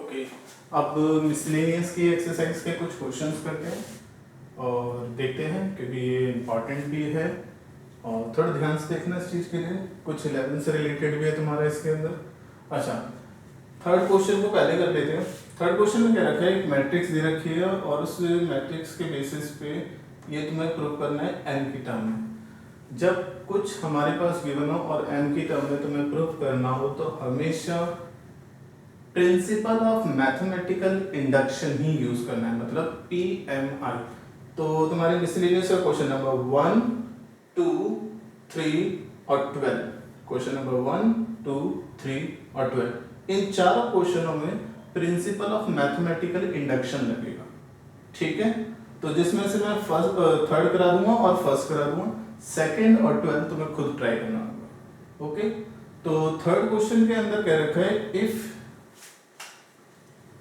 Okay, अब miscellaneous की exercise के कुछ क्वेश्चंस करते हैं और देखते हैं क्योंकि ये इम्पॉर्टेंट भी है और थोड़ा ध्यान से देखना इस चीज़ के लिए, कुछ 11 से रिलेटेड भी है तुम्हारा इसके अंदर। अच्छा, थर्ड क्वेश्चन को पहले कर लेते हैं। थर्ड क्वेश्चन में क्या रखा है, एक मैट्रिक्स दे रखी है और उस मैट्रिक्स के बेसिस पे ये तुम्हें प्रूव करना है एन की टर्म में। जब कुछ हमारे पास गिवन हो और एन की टर्म में तुम्हें प्रूव करना हो तो हमेशा principle of mathematical induction he use करना है, मतलब PMI। तो तुम्हारे मिसलेनियस का क्वेश्चन नंबर 1, 2, 3 और 12, क्वेश्चन नंबर 1, 2, 3 और 12, इन चारों क्वेश्चनों में प्रिंसिपल ऑफ मैथमेटिकल इंडक्शन लगेगा। ठीक है, तो जिसमें से मैं थर्ड करा दूंगा और फर्स्ट करा दूंगा, सेकंड और 12 तुम्हें खुद ट्राई करना होगा। ओके, तो थर्ड क्वेश्चन के अंदर क्या रखा है, if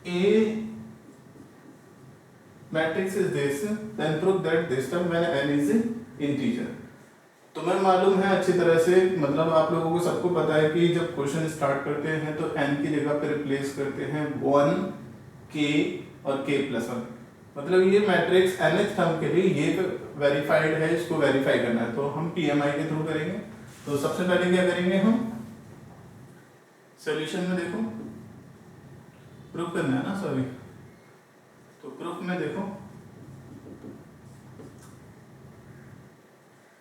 A matrix is this, then prove that this term when n is integer। तुम्हें मालूम है अच्छी तरह से, मतलब आप लोगों को सबको पता है कि जब क्वेश्चन स्टार्ट करते हैं तो n की जगह पे रिप्लेस करते हैं 1, k और k+1। मतलब ये मैट्रिक्स nth टर्म के लिए ये वेरीफाइड है, इसको वेरीफाई करना है तो हम PMI के थ्रू करेंगे। तो सबसे पहले क्या करेंगे, हम सॉल्यूशन में देखो प्रूफ करना है ना सॉरी, तो प्रूफ में देखो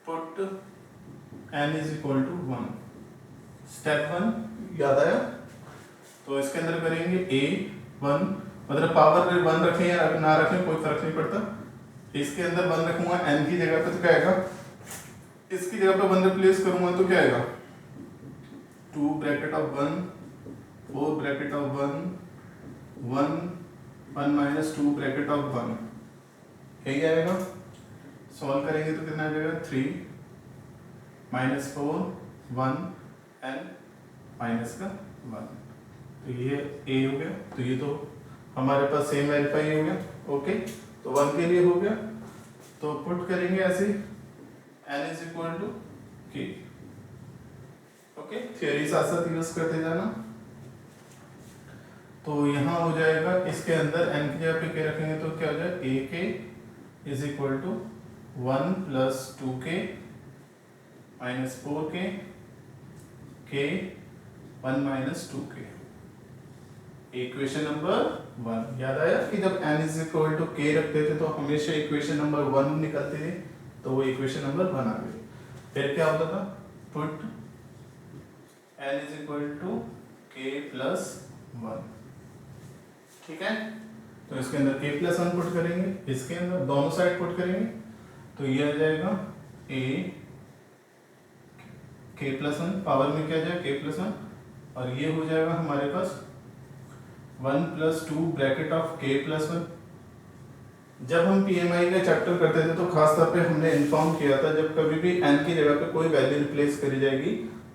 put n is equal to 1, step 1 याद आया। तो इसके अंदर करेंगे a1, मतलब पावर 1 रखें या ना रखें कोई फर्क नहीं पड़ता। इसके अंदर 1 रखूंगा n की जगह पे तो क्या आएगा, इसकी जगह पे 1 रिप्लेस करूंगा तो क्या आएगा, 2 bracket of 1, 4 bracket of 1, 1 minus 2 bracket of 1, यही आएगा। सॉल्व करेंगे तो कितना आ जाएगा, 3 माइनस 4 1 एंड माइनस का 1, तो ये a हो गया। तो ये तो हमारे पास सेम वेरीफाई हो गया। ओके, तो 1 के लिए हो गया, तो पुट करेंगे ऐसे n is equal to k। Okay, theory साथ साथ यूज करते जाना। तो यहाँ हो जाएगा, इसके अंदर n की जगह पे k रखेंगे तो क्या हो जाएगा, ak is equal to 1 plus 2k minus 4k k 1 minus 2k, equation number 1। याद आया कि जब n is equal to k रखते थे तो हमेशा इक्वेशन नंबर 1 निकलते थे, तो वो इक्वेशन नंबर 1 आ गई। फिर क्या होता था, put n is equal to k plus 1। ठीक है, तो इसके अंदर k+1 पुट करेंगे, इसके अंदर दोनों साइड पुट करेंगे तो ये आ जाएगा a k+1, पावर में क्या जाएगा k+1, और ये हो जाएगा हमारे पास 1 प्लस 2 ब्रैकेट ऑफ k+1। जब हम PMI का चैप्टर करते थे तो खास तौर पे हमने इन्फॉर्म किया था, जब कभी भी n की जगह पे कोई वैल्यू रिप्लेस करी जाएगी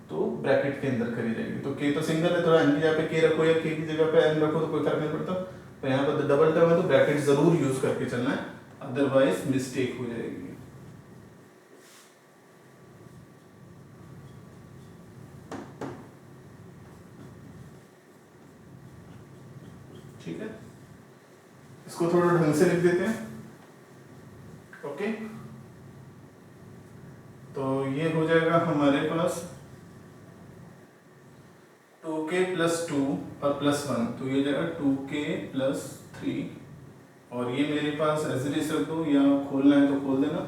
तो ब्रैकेट के अंदर करी जाएगी। तो k तो सिंगल है, तो n की जगह पे k रखो या k की जगह पे n रखो तो कोई फर्क नहीं पड़ता। तो यहाँ पर डबल टर्म है तो ब्रैकेट जरूर यूज करके चलना है, अदरवाइज मिस्टेक हो जाएगी। ठीक है, इसको थोड़ा ढंग से लिख देते हैं। ओके, तो ये हो जाएगा हमारे पास 2k प्लस 2 और प्लस 1, तो ये जाएगा 2k प्लस 3, और ये मेरे पास ऐसे रख दो या खोलना है तो खोल देना,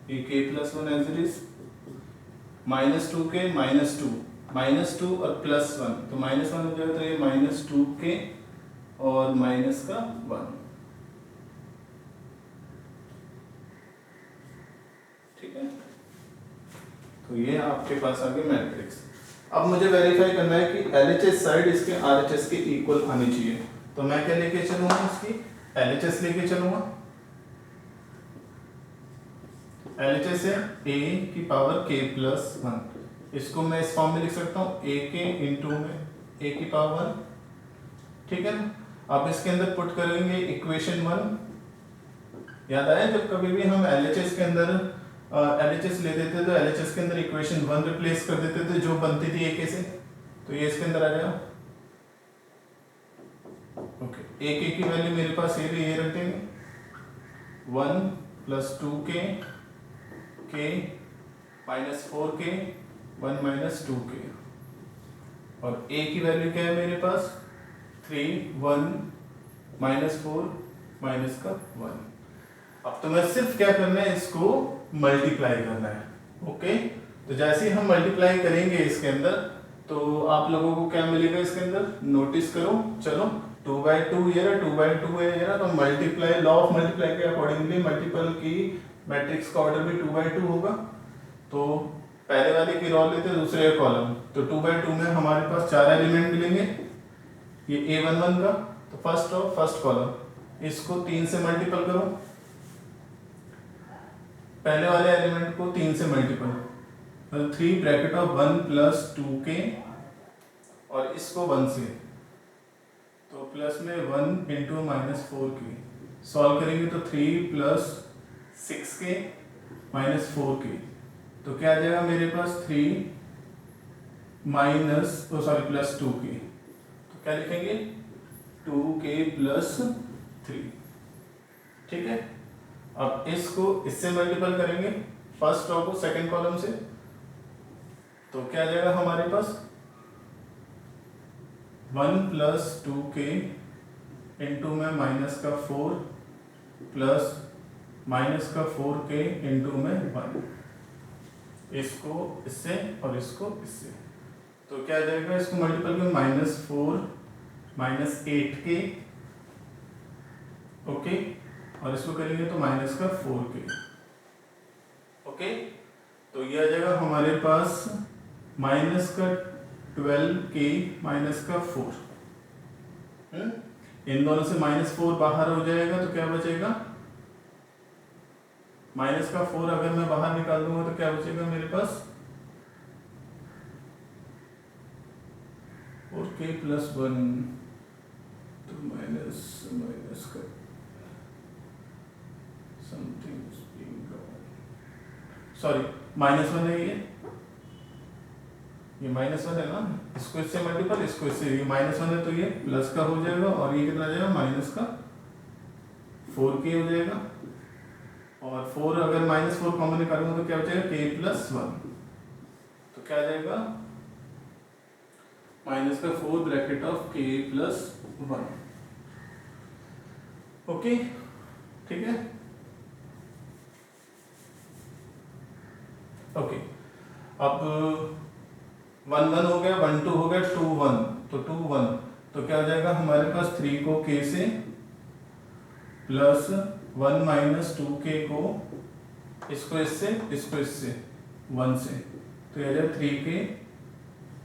ये k plus 1 as it is, minus 2k minus 2 और प्लस 1, तो माइनस 1 हो जाएगा, तो ये माइनस 2k और माइनस का 1। ठीक है, तो ये आपके पास आ गया मैट्रिक्स। अब मुझे वेरीफाई करना है कि LHS साइड इसके RHS के इक्वल आनी चाहिए, तो मैं क्या लेके चलूंगा, इसकी LHS लेके चलूंगा। LHS है a की पावर k+1, इसको मैं इस फॉर्म में लिख सकता हूँ ak इंटू में a की पावर। ठीक है, अब इसके अंदर पुट करेंगे इक्वेशन 1। याद आया, जब कभी भी हम LHS के अंदर LHS ले देते तो LHS के अंदर इक्वेशन 1 रिप्लेस कर देते थे जो बनती थी AK से, तो ये इसके अंदर आ जाएगा ओके, ए की वैल्यू मेरे पास ये रख देंगे 1 + 2k k -4k 1 - 2k, और a की वैल्यू क्या है मेरे पास 3 1 -4 -1। अब तो मैं सिर्फ क्या करना है, इसको मल्टीप्लाई करना है। ओके, तो जैसे ही हम मल्टीप्लाई करेंगे इसके अंदर, तो आप लोगों को क्या मिलेगा इसके अंदर, नोटिस करो। चलो 2/2 ये रहा, 2/2 है ये रहा, तो मल्टीप्लाई, लॉ ऑफ मल्टीप्लाई के अकॉर्डिंगली मल्टीपल की मैट्रिक्स का ऑर्डर भी 2/2 होगा। तो पहले वाले की रो लेते, दूसरे का कॉलम, तो 2/2 में हमारे पास 4 एलिमेंट मिलेंगे, ये A11 का, तो फर्स्ट रो फर्स्ट कॉलम, इसको 3 से मल्टीपल करो, पहले वाले एलिमेंट को 3 से मल्टीपल, मतलब 3 ब्रैकेट ऑफ 1 + 2k, और इसको 1 से, तो प्लस में 1 × -4k, सॉल्व करेंगे तो 3 + 6k -4k, तो क्या आ जाएगा मेरे पास 3 + 2k, तो क्या लिखेंगे 2k + 3। ठीक है, अब इसको इससे मल्टीपल करेंगे, फर्स्ट रो को सेकंड कॉलम से, तो क्या आ जाएगा हमारे पास 1 + 2k इंटू में -4 प्लस -4k इंटू में 1, इसको इससे और इसको इससे, तो क्या आ जाएगा, इसको मल्टीपल में -4 -8k, ओके, और इसको करेंगे तो -4k, ओके, तो ये आ जाएगा हमारे पास -12k -4। इन दोनों से -4 बाहर हो जाएगा, तो क्या बचेगा, -4 अगर मैं बाहर निकाल दूंगा तो क्या बचेगा मेरे पास 4k + 1, तो माइनस का समथिंग, सॉरी -1 है, ये -1 है ना, इसको इससे मल्टीपल, इसको इससे, ये -1 है तो ये प्लस का हो जाएगा, और ये कितना आ जाएगा -4k हो जाएगा, और 4 अगर -4 कॉमन निकालूंगा तो क्या हो जाएगा k + 1, तो क्या आ जाएगा -4 ब्रैकेट ऑफ k + 1। ओके, ठीक है, ओके, अब 1 1 हो गया, 1 2 हो गया, 2 1, तो 2 1, तो क्या हो जाएगा हमारे पास 3 को k से प्लस 1 - 2k को इसको इससे 1 से, तो यह आ जाएगा 3k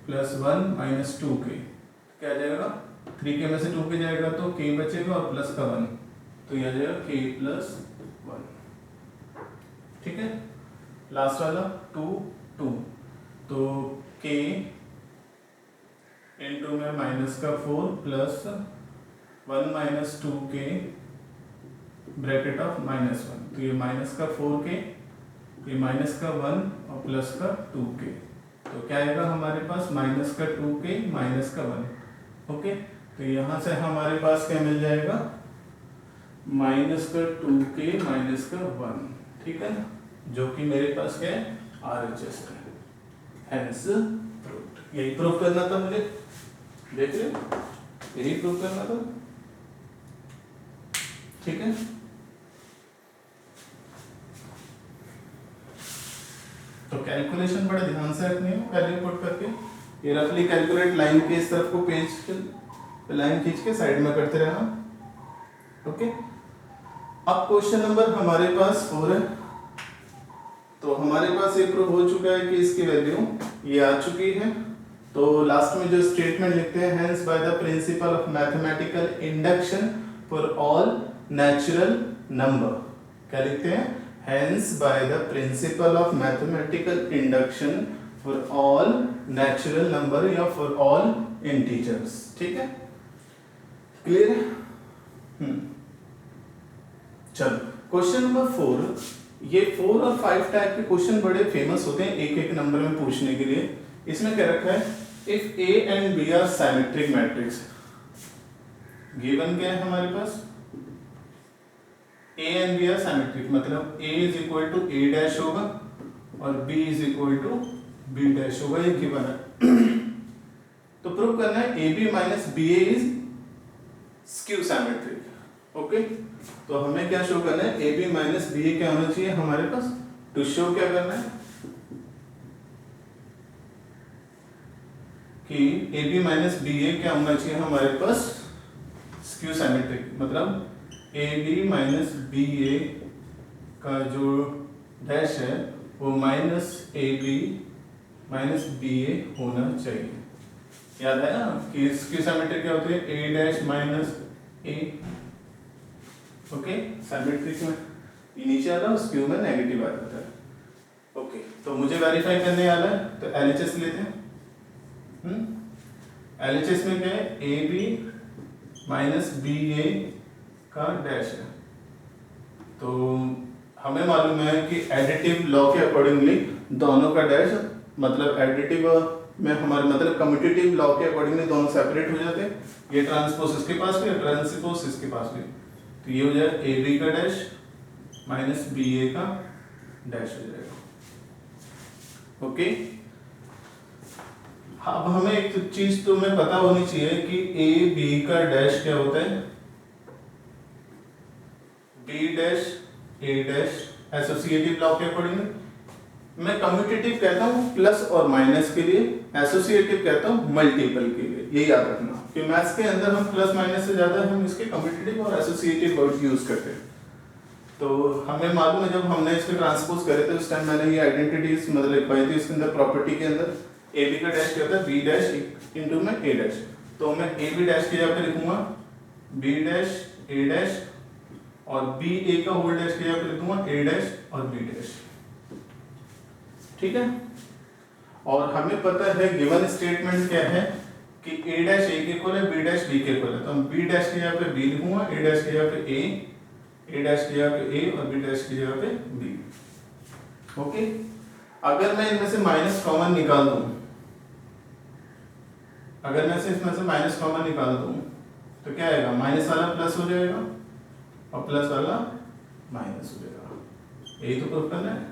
+ 1 - 2k, क्या आ जाएगा 3k में से 2k जाएगा तो k बचेगा और प्लस का 1, तो यह आ जाएगा k + 1। ठीक है, लास्ट वाला 2 2, तो k इंटू में -4 प्लस 1 - 2k ब्रैकेट ऑफ -1, तो ये -4k, ये -1 और प्लस का 2k, तो क्या आएगा हमारे पास -2k -1। ओके, तो यहाँ से हमारे पास क्या मिल जाएगा -2k -1, ठीक है ना, जो कि मेरे पास क्या है RHS है, हैंस प्रूव्ड। यही प्रूव करना था मुझे, देख रहे, यही प्रूव करना था, ठीक है। तो कैलकुलेशन बड़े ध्यान से रखनी है, वैल्यू पुट करके, ये रफली कैलकुलेट लाइन के इस तरफ को पेज पे लाइन खींच के साइड में करते रहना। ओके, अब क्वेश्चन नंबर हमारे पास 4 है, तो हमारे पास ये प्रूव हो चुका है कि इसकी वैल्यू ये आ चुकी है। तो लास्ट में जो स्टेटमेंट लिखते हैं, hence by the principle of mathematical induction for all natural number, क्या लिखते हैं, hence by the principle of mathematical induction for all natural number या फॉर ऑल इंटीजर्स। ठीक है, क्लियर है। चलो क्वेश्चन नंबर 4, ये 4 और 5 टाइप के क्वेश्चन बड़े फेमस होते हैं एक एक नंबर में पूछने के लिए। इसमें क्या रखा है, if A and B are symmetric matrix, given क्या है हमारे पास, A and B are symmetric, मतलब A is equal to A dash होगा और B is equal to B dash होगा, ये गिवन है। तो प्रूव करना है A B minus B A is skew symmetric. Okay, तो हमें क्या शो करना है, A B minus B A क्या होना चाहिए हमारे पास, टू शो क्या करना है कि A B minus B A क्या होना चाहिए हमारे पास स्क्यू सिमेट्रिक, मतलब A B minus B A का जो डैश है वो minus A B minus B A होना चाहिए। याद है ना कि स्क्यू सिमेट्रिक क्या होती है, ए डैश माइनस ए। ओके, सिमेट्रिक में ये नीचे आ रहा है, स्क्यू में नेगेटिव आ जाता है। ओके, तो मुझे वेरीफाई करने आ रहा है, तो एलएचएस लेते हैं। एलएचएस में क्या है, A B minus B A का डैश है। तो हमें मालूम है कि एडिटिव लॉ के अकॉर्डिंगली दोनों का डैश, मतलब एडिटिव में हमारे मतलब कम्यूटेटिव लॉ के अकॉर्डिंगली दोनों सेपरेट हो जाते हैं। ये ट्रांसपोज इसके पास भी, ट्रांसपोज इसके पास भी, तो ये हो जाएगा ए बी का डैश माइनस बी ए का डैश हो जाएगा। ओके, अब हमें एक चीज तो हमें पता होनी चाहिए कि ए बी का डैश क्या होता है, बी डैश ए डैश एसोसिएटिव लॉ के अकॉर्डिंग। मैं कम्यूटेटिव कहता हूँ प्लस और माइनस के लिए, एसोसिएटिव कहता हूँ मल्टीपल के लिए। ये याद रखना कि मैथ्स के अंदर हम प्लस माइनस से ज्यादा हम इसके कम्यूटेटिव और एसोसिएटिव वर्ड यूज करते हैं। तो हमें मालूम है जब हमने इसके ट्रांसपोज करे थे उस टाइम मैंने ये आइडेंटिटीज मतलब लिखवाई थी। इसके अंदर प्रॉपर्टी के अंदर ए बी का डैश क्या होता है, बी डैश इंटू में ए डैश। तो मैं ए बी डैश के जगह पे लिखूंगा बी डैश ए डैश, और बी ए का होल डैश के जगह पे लिखूंगा ए डैश और बी डैश। ठीक है, और हमें पता है गिवन स्टेटमेंट क्या है कि ए डैश ए के इक्वल है, बी डैश बी के इक्वल है। तो हम बी डैश की जगह पे बी लिखूंगा, ए डैश की जगह पे ए डैश की जगह पे ए और बी डैश की जगह पे बी। ओके, अगर मैं इनमें से माइनस कॉमन निकाल दूं, अगर मैं इसमें से माइनस कॉमन निकाल दूं तो क्या आएगा, माइनस वाला प्लस हो जाएगा और प्लस वाला माइनस हो जाएगा। यही तो प्रूफ करना है।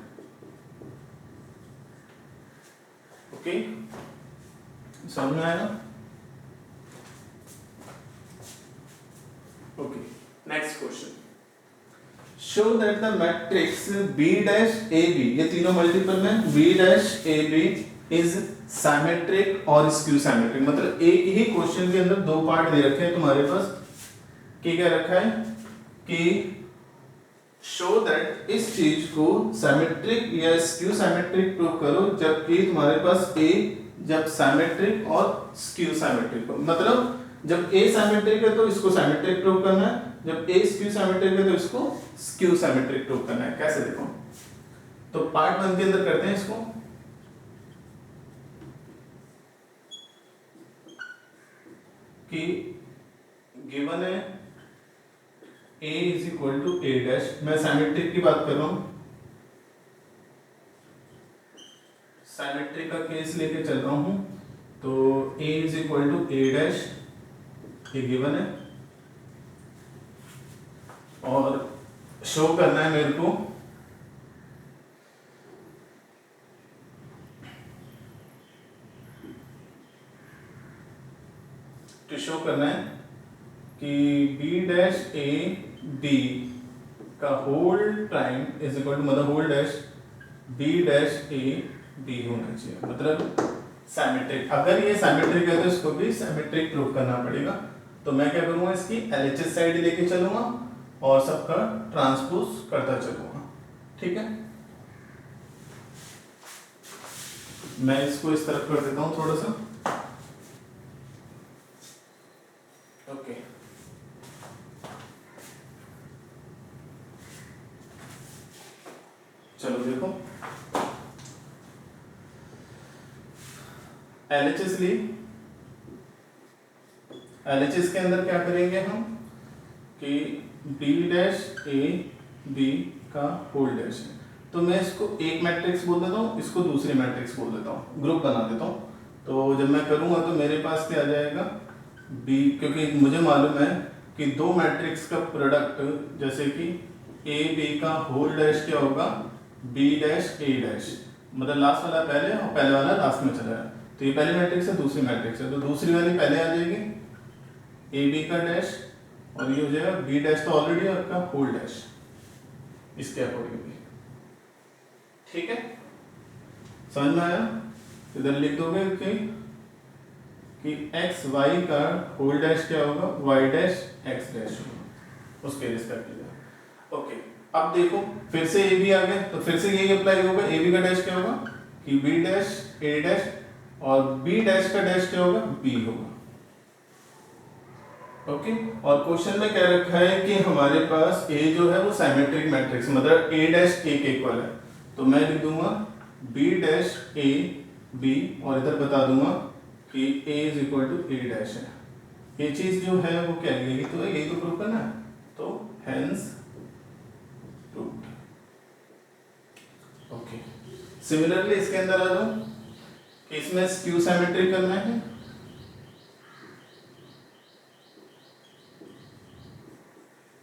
ओके, समझ में आया? Okay, next question, show that the matrix B dash A B, ये तीनों मल्टीपल में, B dash A B is symmetric और स्क्यू सिमेट्रिक। मतलब एक ही क्वेश्चन के अंदर दो पार्ट दे रखे हैं तुम्हारे पास, कि क्या रखा है कि शो दैट इस चीज को सिमेट्रिक या स्क्यू सिमेट्रिक प्रूव करो, जबकि तुम्हारे पास ए जब सिमेट्रिक और स्क्यू सिमेट्रिक हो। मतलब जब ए सिमेट्रिक है तो इसको सिमेट्रिक प्रूव करना है, जब ए स्क्यू सिमेट्रिक है तो इसको स्क्यू सिमेट्रिक प्रूव करना है। कैसे देखो, तो पार्ट 1 के अंदर करते हैं इसको। कि गिवन है a is equal to A dash, मैं सिमेट्रिक की बात कर रहा हूं, सिमेट्रिक का केस लेके चल रहा हूं। तो a is equal to A dash, ये गिवन है, और शो करना है मेरे को शो करना है कि b डैश a b का whole time is equal to, मतलब whole dash b dash a b होना चाहिए, मतलब सिमेट्रिक। अगर ये सिमेट्रिक है तो इसको भी सिमेट्रिक प्रूव करना पड़ेगा। तो मैं क्या करूंगा, इसकी एलएचएस साइड लेके चलूंगा और सबका ट्रांसपोज करता चलूंगा। ठीक है, मैं इसको इस तरफ कर देता हूं थोड़ा सा। ओके, चलो देखो, एलएचएस ली, एलएचएस के अंदर क्या करेंगे हम कि बी डैश ए बी का होल डैश है। तो मैं इसको एक मैट्रिक्स बोल देता हूँ, इसको दूसरी मैट्रिक्स बोल देता हूँ, ग्रुप बना देता हूँ। तो जब मैं करूँगा तो मेरे पास क्या आ जाएगा, बी, क्योंकि मुझे मालूम है कि दो मैट्रिक्स का प्रोडक्ट जैसे कि ए बी का होल डैश क्या होगा, बी डैश ए डैश, मतलब लास्ट वाला पहले और पहले वाला लास्ट में चला है। तो ये पहली मैट्रिक्स है, दूसरी मैट्रिक्स है, तो दूसरी वाली पहले आ जाएगी ए बी का डैश, और ये हो जाएगा बी डैश तो ऑलरेडी आपका होल डैश इसके अकॉर्डिंगली। ठीक है, समझ में आया? इधर लिख दोगे कि एक्स वाई का होल डैश क्या होगा, वाई डैश एक्स डैश होगा उसके रिस्पेक्ट। ओके, अब देखो फिर से ए बी आ गया, तो फिर से यही अप्लाई होगा। ए बी का डैश क्या होगा कि बी डैश ए डैश, और बी डैश का डैश क्या होगा, बी होगा। ओके, और क्वेश्चन में क्या रखा है कि हमारे पास ए जो है वो सिमेट्रिक मैट्रिक्स, मतलब ए डैश ए के इक्वल है, तो मैं लिख दूंगा बी डैश ए बी, और इधर बता दूंगा कि a is equal to A dash है। ये चीज जो है वो क्या है, तो यही तो प्रूव करना है, तो हेंस प्रूव्ड। ओके, सिमिलरली इसके अंदर आ जाओ कि इसमें स्क्यू सिमेट्री करना है,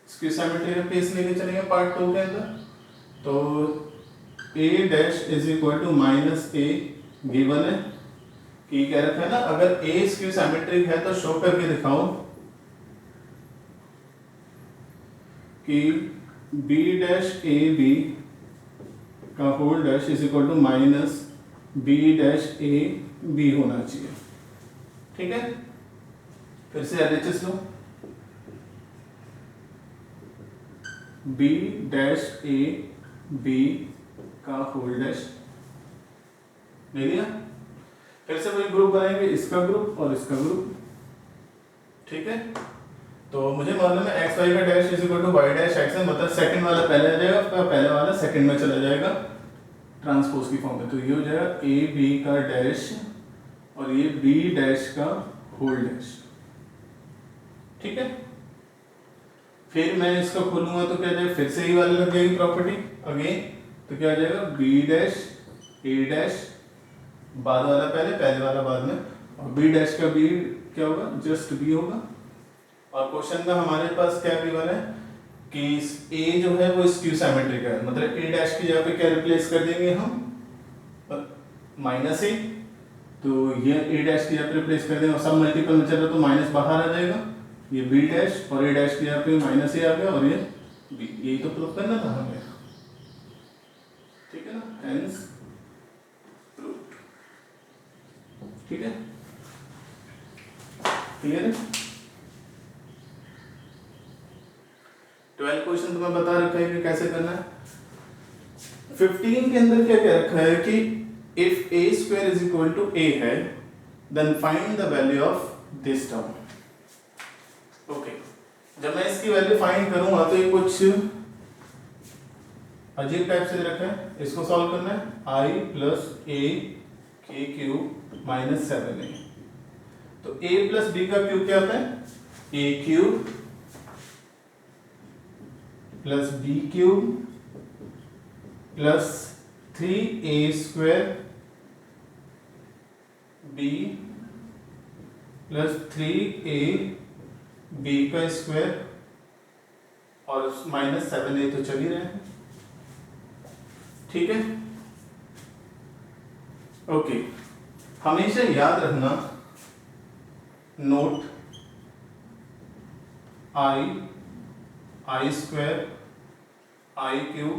स्क्यू सिमेट्री का केस लेके चलेंगे पार्ट 2 के अंदर। तो a dash is equal to minus A given है कि क्या रखा है ना, अगर a स्क्यू सिमेट्रिक है तो शो करके दिखाओ कि b डैश ए बी का whole dash is equal to minus b dash A B होना चाहिए। ठीक है, फिर से एलएचएस लो, b डैश ए बी का होल डैश ले लिया। फिर से वही ग्रुप बनाएंगे, इसका ग्रुप और इसका ग्रुप। ठीक है, तो मुझे मालूम है एक्स वाई का dash is equal to Y dash X है, मतलब सेकंड वाला पहले आ जाएगा, आपका पहले वाला सेकंड में चला जाएगा ट्रांसपोज की फॉर्म में। तो ये हो जाएगा ए बी का डैश और ये बी डैश का होल डैश। ठीक है, फिर मैं इसका खोलूंगा तो क्या जाएगा, फिर से ही वाला लग जाएगी प्रॉपर्टी अगेन, तो क्या आ जाएगा बी डैश ए डैश, बाद वाला पहले, पहले वाला बाद में, और बी डैश का बी क्या होगा, जस्ट बी होगा। और क्वेश्चन में हमारे पास क्या गिवन है कि ए जो है वो स्क्यू सिमेट्रिक है, मतलब ए डैश की जगह पे क्या रिप्लेस कर देंगे हम, माइनस ए, तो ये ए डैश की जगह पे रिप्लेस कर देंगे, और सब मल्टीपल में चल रहा तो माइनस बाहर आ जाएगा, ये बी डैश और ए डैश की जगह पे माइनस ए आ गया, और ये बी, यही तो प्रूफ करना था हमें। ठीक है ना, हेंस प्रूव्ड। ठीक है, क्लियर है? 12 क्वेश्चन तुम्हें बता रखा है कि कैसे करना है। 15 के अंदर क्या क्या रखा है कि if a square is equal to a है, then find the value of this term. Okay, जब मैं इसकी वैल्यू फाइंड करूंगा तो ये कुछ अजीब टाइप से रखा है, इसको सॉल्व करना है, i प्लस ए के क्यूब माइनस 7a। तो a प्लस b का क्यूब क्या होता है, a cube plus b cube plus 3a square b plus 3a b का स्क्वायर और माइनस 7a तो चल ही रहे हैं। ठीक है, ओके, हमेशा याद रखना note I square I cube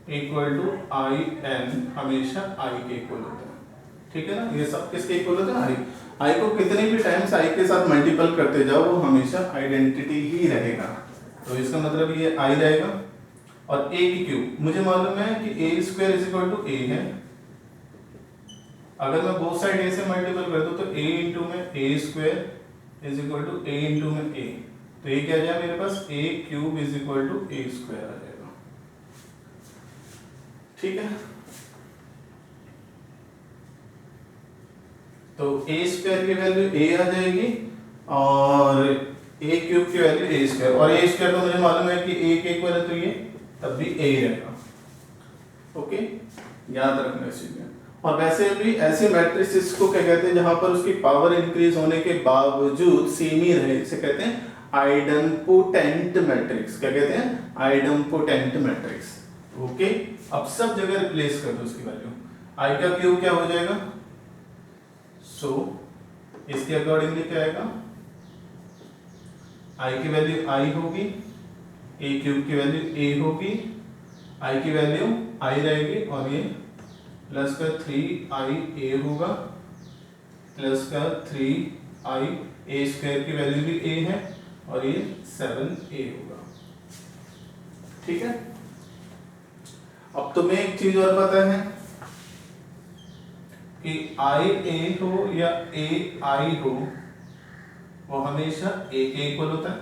equal to I N, हमेशा आई के इक्वल होता है। ठीक है ना, ये सब किसके इक्वल होता है, आई को कितने भी टाइम्स आई के साथ मल्टीपल करते जाओ वो हमेशा आइडेंटिटी ही रहेगा, तो इसका मतलब ये आई रहेगा। और ए की क्यूब, मुझे मालूम है कि ए स्क्वायर इज इक्वल टू ए है, अगर मैं बोथ साइड ए से मल्टीपल कर दूं तो a इंटू में A square is equal to A into में ए, तो ये क्या आ जाएगा मेरे पास, A cube is equal to A square आ जाएगा। ठीक है, तो ए स्क्वायर की वैल्यू ए आ जाएगी और ए क्यूब की वैल्यू ए स्क्वायर, और ए स्क्वायर तो मुझे मालूम है कि ए के इक्वल है तो ये तब भी ए रहेगा। ओके, याद रखना इस चीज में। और वैसे भी ऐसे मैट्रिसेस को क्या कहते हैं जहां पर उसकी पावर इंक्रीज होने के बावजूद सेम ही रहे, इसे कहते हैं आइडेम्पोटेंट मैट्रिक्स। क्या कहते हैं? Idempotent matrix. ओके, अब सब जगह रिप्लेस कर दो उसकी वैल्यू। आई का क्यूब क्या हो जाएगा? सो इसके अकॉर्डिंगली क्या आएगा? आई की वैल्यू आई होगी, ए क्यूब की वैल्यू ए होगी, आई की वैल्यू आई रहेगी और ये प्लस का 3i होगा, प्लस का 3i ए स्क्वायर की वैल्यू भी a है और ये 7a होगा। ठीक है, अब तुम्हें एक चीज और पता है कि आई ए हो या ए आई हो वो हमेशा a के इक्वल होता है।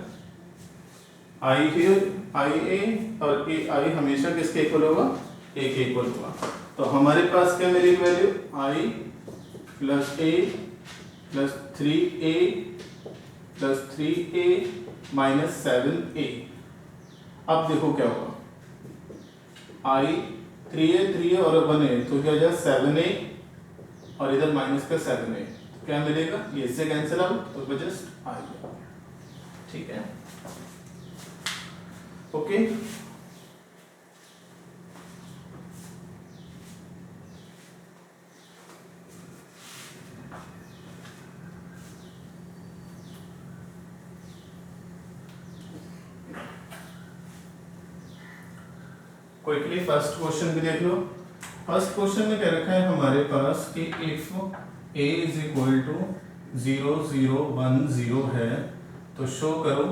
आई ए और ए आई हमेशा किसके इक्वल होगा? a के इक्वल होगा। तो हमारे पास क्या मिलेगी value? i plus A plus 3a plus 3a minus 7a। अब देखो क्या होगा, i 3a और 1a तो क्या हो जाएगा 7a और इधर माइनस का 7a, तो क्या मिलेगा? ये इससे कैंसिल आउट तो जस्ट आ गया। ठीक है, ओके। क्विकली फर्स्ट क्वेश्चन भी देख लो। फर्स्ट क्वेश्चन में क्या रखा है हमारे पास कि if a is equal to 0 0 1 0 है तो शो करो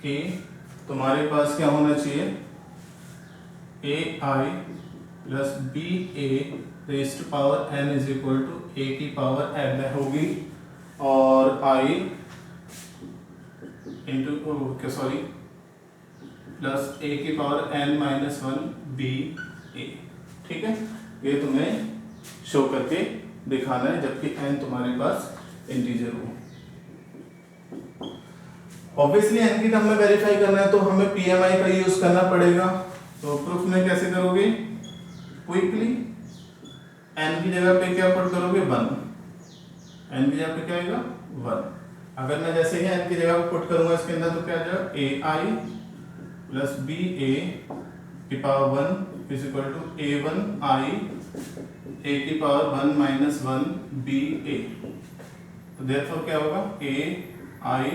कि तुम्हारे पास क्या होना चाहिए? a i plus b a raise to power n is equal to a की पावर n होगी और i into sorry plus a की power n minus 1 b a। ठीक है, ये तुम्हें शो करके दिखाना है जबकि n तुम्हारे पास इंटीजर हो। ऑब्वियसली n की टर्म में वेरीफाई करना है तो हमें PMI का यूज करना पड़ेगा। तो प्रूफ में कैसे करोगे? क्विकली n की जगह पे क्या पुट करोगे? 1। n की जगह पे क्या आएगा? 1। अगर मैं जैसे ही n की जगह पे पुट करूंगा इसके अंदर तो क्या आ जाएगा? ai प्लस बी ए की power 1 is equal to a1 i a की पावर 1 माइनस 1 b a। तो देयरफॉर क्या होगा? a i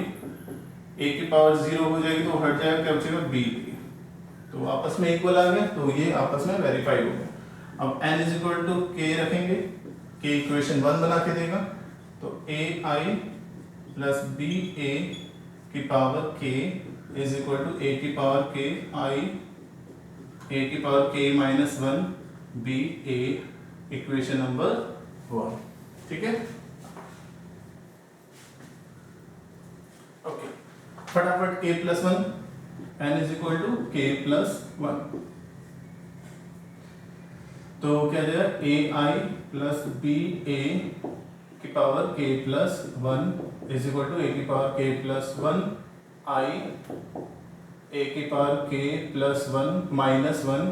a की पावर 0 हो जाएगी तो हट जाएगा, क्या बचेगा? b a। तो आपस में इक्वल आ गए तो ये आपस में वेरीफाई हो गया। अब n is equal to k रखेंगे, k इक्वेशन 1 बना के देगा तो a i plus b a की power k is equal to a की पावर k i a की power k minus 1 b a, equation number 1। ठीक है, ओके। फटाफट k plus 1 n is equal to k plus 1 तो क्या जाएगा? a i plus b a की power k plus 1 is equal to a की power k plus 1 i a की power k plus 1 minus 1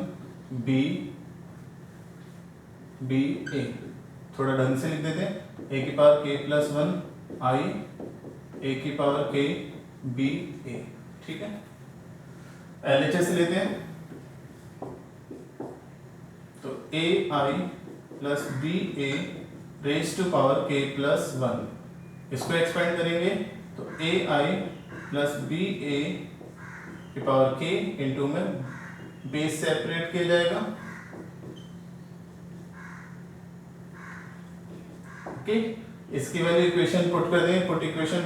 b a। थोड़ा ढंग से लिख देते हैं, a की power k plus 1 i a की पावर k b a। ठीक है, LHS लेते हैं तो a i plus b a raise to power k plus 1, इसको एक्सपेंड करेंगे तो a i plus B A की पावर k इंटू में बेस सेपरेट किया जाएगा। ओके, इसकी वैल्यू इक्वेशन पुट कर देंगे, पुट इक्वेशन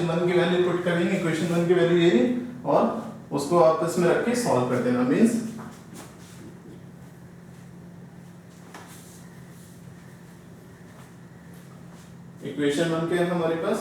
1 की वैल्यू पुट कर देंगे, इक्वेशन 1 की वैल्यू ये और उसको आपस में रख के सॉल्व कर देना। मींस इक्वेशन 1 के हमारे पास